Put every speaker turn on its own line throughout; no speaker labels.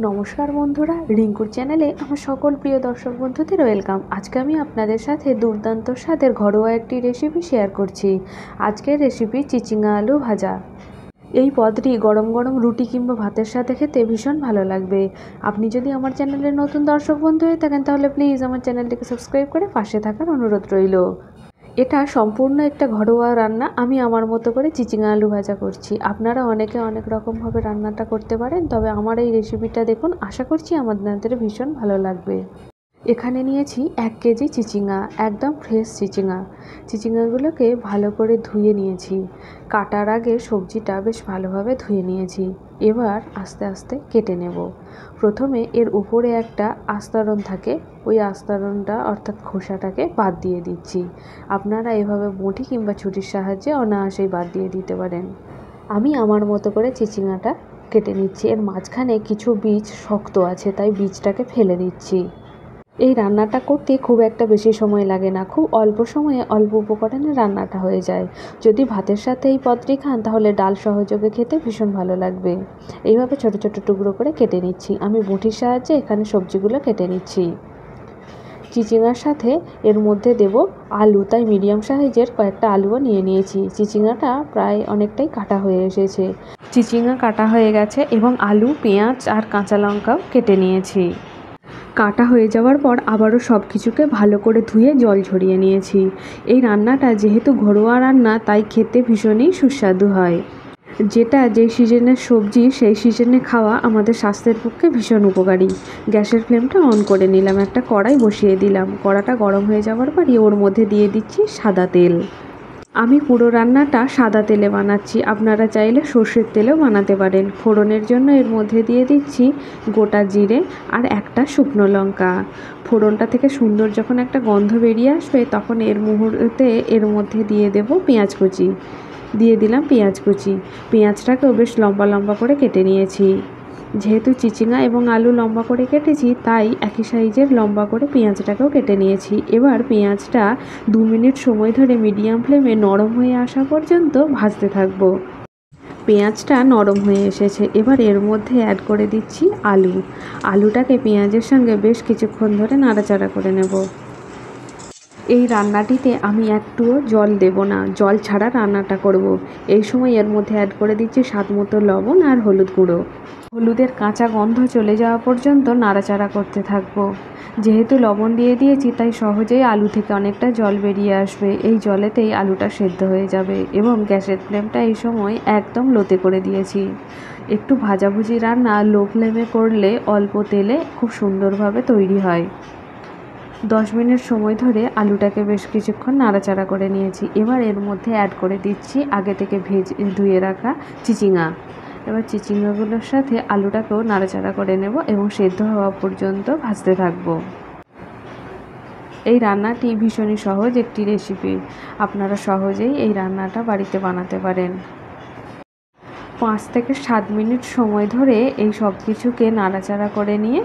নমস্কার বন্ধুরা, রিঙ্কুর চ্যানেলে আমার সকল প্রিয় দর্শক বন্ধুদের ওয়েলকাম। আজকে আমি আপনাদের সাথে দুর্দান্ত স্বাদের ঘরোয়া একটি রেসিপি শেয়ার করছি। আজকের রেসিপি চিচিঙ্গা আলু ভাজা। এই পদটি গরম গরম রুটি কিংবা ভাতের সাথে খেতে ভীষণ ভালো লাগবে। আপনি যদি আমার চ্যানেলের নতুন দর্শক বন্ধু হয়ে থাকেন তাহলে প্লিজ আমার চ্যানেলটিকে সাবস্ক্রাইব করে পাশে থাকার অনুরোধ রইল। এটা সম্পূর্ণ একটা ঘরোয়া রান্না। আমি আমার মতো করে চিচিঙ্গা আলু ভাজা করছি। আপনারা অনেকে অনেক রকমভাবে রান্নাটা করতে পারেন, তবে আমার এই রেসিপিটা দেখুন, আশা করছি আপনাদের ভীষণ ভালো লাগবে। এখানে নিয়েছি 1 কেজি চিচিঙ্গা, একদম ফ্রেশ চিচিঙ্গা। চিচিঙ্গাগুলোকে ভালো করে ধুয়ে নিয়েছি। কাটার আগে সবজিটা বেশ ভালোভাবে ধুয়ে নিয়েছি। এবার আস্তে আস্তে কেটে নেব। প্রথমে এর উপরে একটা আস্তরণ থাকে, ওই আস্তরণটা অর্থাৎ খোসাটাকে বাদ দিয়ে দিচ্ছি। আপনারা এভাবে বঁটি কিংবা ছুরির সাহায্যে অনায়াসেই বাদ দিয়ে দিতে পারেন। আমি আমার মতো করে চিচিঙ্গাটা কেটে নিচ্ছি। এর মাঝখানে কিছু বীজ শক্ত আছে, তাই বীজটাকে ফেলে দিচ্ছি। এই রান্নাটা করতে খুব একটা বেশি সময় লাগে না, খুব অল্প সময়ে অল্প উপকরণে রান্নাটা হয়ে যায়। যদি ভাতের সাথে এই পদটি খান তাহলে ডাল সহযোগে খেতে ভীষণ ভালো লাগবে। এইভাবে ছোট ছোট টুকরো করে কেটে নিচ্ছি। আমি বঁটির সাহায্যে এখানে সবজিগুলো কেটে নিচ্ছি। চিচিঙ্গার সাথে এর মধ্যে দেব আলু, তাই মিডিয়াম সাইজের কয়েকটা আলুও নিয়ে নিয়েছি। চিচিঙ্গাটা প্রায় অনেকটাই কাটা হয়ে এসেছে। চিচিঙ্গা কাটা হয়ে গেছে এবং আলু, পেঁয়াজ আর কাঁচা লঙ্কাও কেটে নিয়েছি। কাটা হয়ে যাওয়ার পর আবারও সব কিছুকে ভালো করে ধুয়ে জল ঝরিয়ে নিয়েছি। এই রান্নাটা যেহেতু ঘরোয়া রান্না, তাই খেতে ভীষণই সুস্বাদু হয়। যেটা যেই সিজনের সবজি সেই সিজনে খাওয়া আমাদের স্বাস্থ্যের পক্ষে ভীষণ উপকারী। গ্যাসের ফ্লেমটা অন করে নিলাম, একটা কড়াই বসিয়ে দিলাম। কড়াটা গরম হয়ে যাওয়ার পরই ওর মধ্যে দিয়ে দিচ্ছি সাদা তেল। আমি পুরো রান্নাটা সাদা তেলে বানাচ্ছি, আপনারা চাইলে সর্ষের তেলেও বানাতে পারেন। ফোড়নের জন্য এর মধ্যে দিয়ে দিচ্ছি গোটা জিরে আর একটা শুকনো লঙ্কা। ফোড়নটা থেকে সুন্দর যখন একটা গন্ধ বেরিয়ে আসবে তখন এর মুহূর্তে এর মধ্যে দিয়ে দেব পেঁয়াজ কুচি। দিয়ে দিলাম পেঁয়াজ কুচি। পেঁয়াজটাকেও বেশ লম্বা লম্বা করে কেটে নিয়েছি। যেহেতু চিচিঙ্গা এবং আলু লম্বা করে কেটেছি, তাই একই সাইজের লম্বা করে পেঁয়াজটাকেও কেটে নিয়েছি। এবার পেঁয়াজটা 2 মিনিট সময় ধরে মিডিয়াম ফ্লেমে নরম হয়ে আসা পর্যন্ত ভাজতে থাকবো। পেঁয়াজটা নরম হয়ে এসেছে, এবার এর মধ্যে অ্যাড করে দিচ্ছি আলু। আলুটাকে পেঁয়াজের সঙ্গে বেশ কিছুক্ষণ ধরে নাড়াচাড়া করে নেব। এই রান্নাটিতে আমি একটুও জল দেব না, জল ছাড়া রান্নাটা করব। এই সময় এর মধ্যে অ্যাড করে দিচ্ছি স্বাদ মতো লবণ আর হলুদ গুঁড়ো। হলুদের কাঁচা গন্ধ চলে যাওয়া পর্যন্ত নাড়াচাড়া করতে থাকবো। যেহেতু লবণ দিয়ে দিয়েছি তাই সহজেই আলু থেকে অনেকটা জল বেরিয়ে আসবে। এই জলেতেই আলুটা সেদ্ধ হয়ে যাবে এবং গ্যাসের ফ্লেমটা এই সময় একদম লোতে করে দিয়েছি। একটু ভাজাভুজি রান্না লো ফ্লেমে করলে অল্প তেলে খুব সুন্দরভাবে তৈরি হয়। 10 মিনিট সময় ধরে আলুটাকে বেশ কিছুক্ষণ নাড়াচাড়া করে নিয়েছি। এবার এর মধ্যে অ্যাড করে দিচ্ছি আগে থেকে ধুয়ে রাখা চিচিঙ্গা। এবার চিচিঙ্গাগুলোর সাথে আলুটাকেও নাড়াচাড়া করে নেব এবং সেদ্ধ হওয়া পর্যন্ত ভাজতে থাকবো। এই রান্নাটি ভীষণই সহজ একটি রেসিপি। আপনারা সহজেই এই রান্নাটা বাড়িতে বানাতে পারেন। 5 থেকে 7 মিনিট সময় ধরে এই সব কিছুকে নাড়াচাড়া করে নিয়ে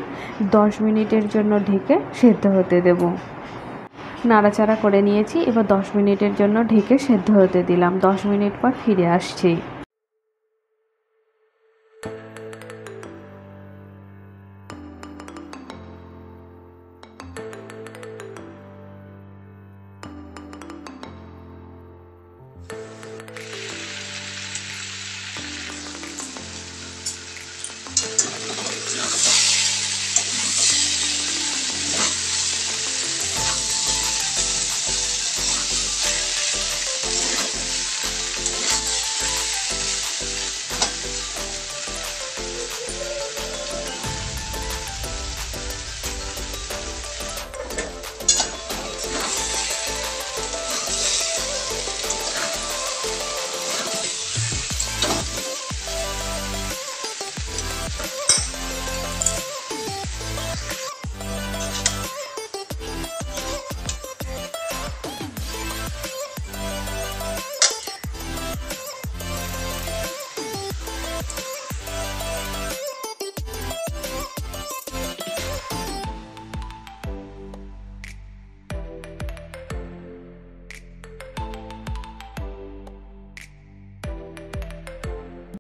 10 মিনিটের জন্য ঢেকে সেদ্ধ হতে দেব। নাড়াচাড়া করে নিয়েছি, এবার 10 মিনিটের জন্য ঢেকে সেদ্ধ হতে দিলাম। 10 মিনিট পর ফিরে আসছি।